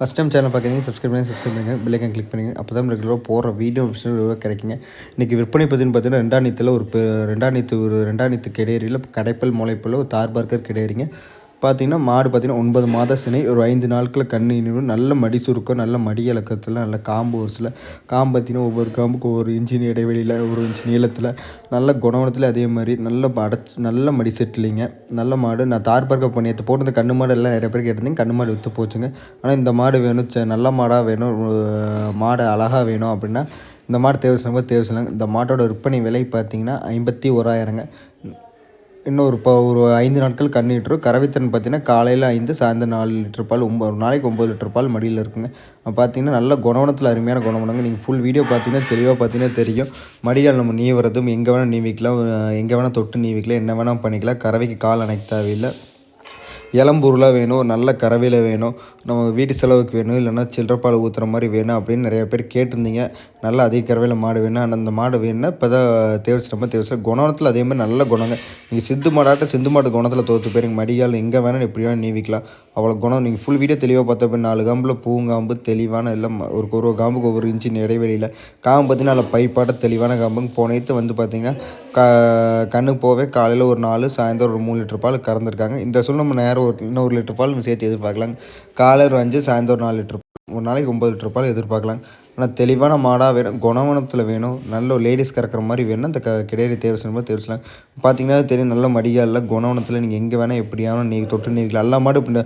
First time channel பார்க்குறீங்க subscribe பண்ணுங்க bell icon click பண்ணுங்க. அப்போ தான் ரெகுலராக போகிற வீடியோ கிடைக்குங்க. இன்றைக்கி விற்பனை பதிவுன்னு பார்த்தீங்கன்னா ரெண்டாம் நீத்து கிடையறியில் கடைப்பல் முளைப்பில் ஒரு தார் பார்க்கர் கிடையாதுங்க. பார்த்தீங்கன்னா மாடு பார்த்தீங்கன்னா 9 மாத சினை ஒரு 5 நாட்களில் கண்ணு ஈனும். நல்ல மடி சுருக்கம், நல்ல மடி இலக்கத்தில், நல்ல காம்பு ஒரு சில காம்பு பார்த்தீங்கன்னா ஒவ்வொரு காம்புக்கு ஒவ்வொரு இன்ச்சு இடைவெளியில், ஒரு இன்ச்சு நீளத்தில், நல்ல குணவனத்தில் அதே மாதிரி நல்ல மடி செட்டிலிங்க. நல்ல மாடு. நான் தார் பார்க்க பண்ணியத்தை போட்டு இந்த கண்ணு மாடு எல்லாம் நிறைய பேர் கேட்டிருந்தீங்க. கண்ணு மாடு விற்று போச்சுங்க. ஆனால் இந்த மாடு வேணும், நல்ல மாடாக வேணும், மாடு அழகாக வேணும் அப்படின்னா இந்த மாடு தேவை சொன்னாங்க. இந்த மாட்டோட விற்பனை விலை பார்த்தீங்கன்னா 51,000ங்க. இன்னும் ஒரு 5 நாட்கள் கன்றுட்டுரும். கறவைத்திறன் பார்த்தீங்கன்னா காலையில் 5 சாயந்தரம் 4 லிட்டர் பால், ஒரு நாளைக்கு 9 லிட்டர் பால் மடியில் இருக்குங்க. பார்த்தீங்கன்னா நல்ல குணவனத்தில் அருமையான குணவனங்க. நீங்கள் ஃபுல் வீடியோ பார்த்தீங்கன்னா தெளிவாக பார்த்தீங்கன்னா தெரியும். மடியால் நம்ம நீவுறதும் எங்கே வேணால் நீவிக்கலாம், எங்கே வேணால் தொட்டு நீவிக்கலாம், என்ன வேணால் பண்ணிக்கலாம். கறவைக்கு கால் அணைக்க தேவையில்லை. இளம்பொருளாக வேணும், நல்ல கறவையில் வேணும், நம்ம வீட்டு செலவுக்கு வேணும், இல்லைன்னா சில்லறப்பால் ஊற்றுற மாதிரி வேணும் அப்படின்னு நிறைய பேர் கேட்டிருந்தீங்க. நல்லா அதிக கறவையில் மாடு வேணும். ஆனால் அந்த மாடு வேணும்னா இப்போ தான் தேவைச்சு குணத்தில் அதே மாதிரி நல்ல குணங்க. நீங்கள் சிந்து மாடு குணத்தில் தோற்று போயிருங்க. மடியால் எங்கே வேணால் எப்படி வேணால் நீவிக்கலாம். அவ்வளோ குணம். நீங்கள் ஃபுல் வீடியோ தெளிவாக பார்த்தப்ப 4 காம்பில் பூங்காம்பு தெளிவான எல்லாம் ஒரு காம்புக்கு ஒவ்வொரு இன்ச்சின் இடைவெளியில் காம்பு பார்த்தீங்கன்னா நல்ல பைப்பாட்ட தெளிவான காம்புங்க. போனேத்து வந்து பார்த்திங்கன்னா கண்ணு போவே காலையில் ஒரு 4 சாயந்தரம் ஒரு 3 லிட்டர் பால் கறந்துருக்காங்க. இந்த சொல்ல நம்ம நேரம் இன்னும் 1 லிட்டர் பால் சேர்த்து எதிர்பார்க்கலாங்க. காலையில் ஒரு 5 சாயந்தரம் 4 லிட்டர், ஒரு நாளைக்கு 9 லிட்டர் பால் எதிர்பார்க்கலாங்க. ஆனால் தெளிவான மாடாக வேணும், குணவனத்தில் வேணும், நல்ல ஒரு லேடிஸ் கறக்கிற மாதிரி வேணும். இந்த கிடையாது தேவைச்சலாம். பார்த்தீங்கன்னா தெரியும். நல்ல மடிகாலில் குணவனத்தில் நீங்கள் எங்கே வேணால் எப்படியான நீங்கள் தொட்டு நீவிக்கலாம். எல்லா மாடு இப்படி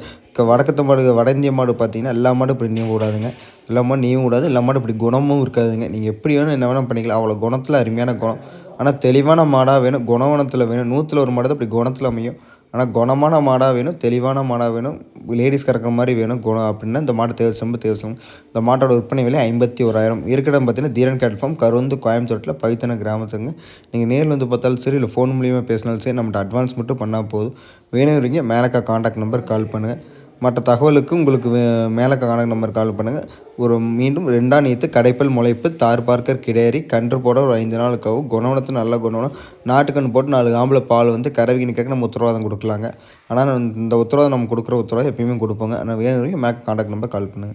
வடக்கத்து மாடு, வட இந்திய மாடு பார்த்தீங்கன்னா எல்லா மாடும் இப்படி நீவ கூடாதுங்க. எல்லா மாடும் நீவும் கூடாது. எல்லா மாடும் இப்படி குணமும் இருக்காதுங்க. நீங்கள் எப்படி வேணும் என்ன வேணால் பண்ணிக்கலாம். அவ்வளோ குணத்தில் அருமையான குணம். ஆனால் தெளிவான மாடாக வேணும், குணவனத்தில் வேணும். 100ல் ஒரு மாடு தான் இப்படி குணத்தில் அமையும். ஆனால் குணமான மாடாக வேணும், தெளிவான மாடாக வேணும், லேடிஸ் கறக்கிற மாதிரி வேணும் குணம் அப்படின்னா இந்த மாடு தேவை. இந்த மாட்டோட விற்பனை விலை 51,000. இருக்கிற இடம் பார்த்தீங்கன்னா தீரன் கேட் ஃபார்ம், கருந்து, கோயம்புத்தூரில் பைத்தனை கிராமத்துங்க. நீங்கள் நேரில் வந்து பார்த்தாலும் சரி, இல்லை ஃபோன் மூலியமாக பேசினாலும் சரி, நம்மகிட்ட அட்வான்ஸ் மட்டும் பண்ணால் போதும். வேணுங்கிறீங்க மேலக்கா காண்டாக்ட் நம்பர் கால் பண்ணுங்கள். மற்ற தகவலுக்கு உங்களுக்கு மேலே காண்டாக்ட் நம்பர் கால் பண்ணுங்கள். மீண்டும் 2ஆம் நீத்து கடைப்பல் முளைப்பு தார் பார்க்கர் கிடையாரி கன்று போட ஒரு 5 நாள் கவும். குணவனத்து நல்ல குணவனம். நாட்டுக்கன்று போட்டு 4 ஆம்பளை பால் வந்து கறவைக்கு நிற்க நம்ம உத்தரவாதம் கொடுக்கலாங்க. ஆனால் இந்த உத்தரவாதம் நம்ம கொடுக்குற உத்தரவாதம் எப்பயுமே கொடுப்போங்க. ஆனால் வேணுங்கிறீங்க மேலே காண்டாக்ட் நம்பர் கால் பண்ணுங்கள்.